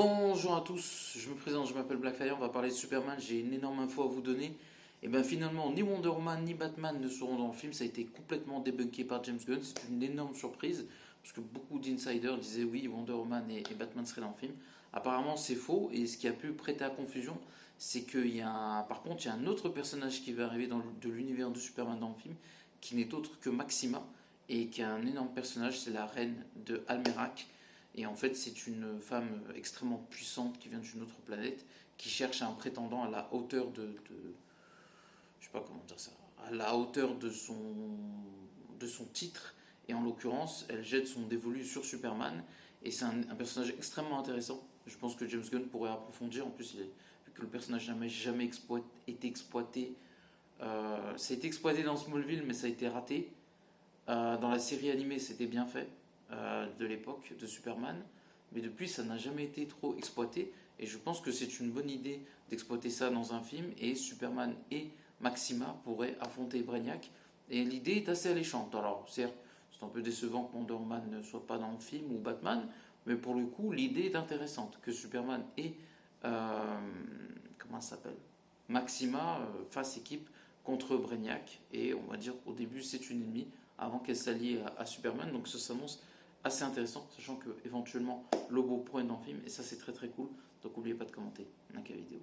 Bonjour à tous, je me présente, je m'appelle Blackfire, on va parler de Superman, j'ai une énorme info à vous donner. Et bien finalement, ni Wonder Woman ni Batman ne seront dans le film, ça a été complètement débunké par James Gunn, c'est une énorme surprise, parce que beaucoup d'insiders disaient oui, Wonder Woman et Batman seraient dans le film. Apparemment c'est faux, et ce qui a pu prêter à confusion, c'est qu'il y a par contre il y a un autre personnage qui va arriver de l'univers de Superman dans le film, qui n'est autre que Maxima, et qui est un énorme personnage, c'est la reine de Almerac. Et en fait, c'est une femme extrêmement puissante qui vient d'une autre planète, qui cherche un prétendant à la hauteur je sais pas comment dire ça, à la hauteur de son titre. Et en l'occurrence, elle jette son dévolu sur Superman. Et c'est un personnage extrêmement intéressant. Je pense que James Gunn pourrait approfondir. En plus, vu que le personnage n'a jamais été exploité, ça a été exploité dans Smallville, mais ça a été raté. Dans la série animée, c'était bien fait de l'époque de Superman, mais depuis, ça n'a jamais été trop exploité. Et je pense que c'est une bonne idée d'exploiter ça dans un film. Et Superman et Maxima pourraient affronter Brainiac. Et l'idée est assez alléchante. Alors, certes, c'est un peu décevant que Wonder Woman ne soit pas dans le film ou Batman, mais pour le coup, l'idée est intéressante que Superman et comment ça s'appelle, Maxima fassent équipe contre Brainiac. Et on va dire au début, c'est une ennemie avant qu'elle s'allie à Superman. Donc ça s'annonce assez intéressant, sachant que éventuellement Lobo pourrait être dans le film, et ça c'est très très cool. Donc n'oubliez pas de commenter. Like la vidéo.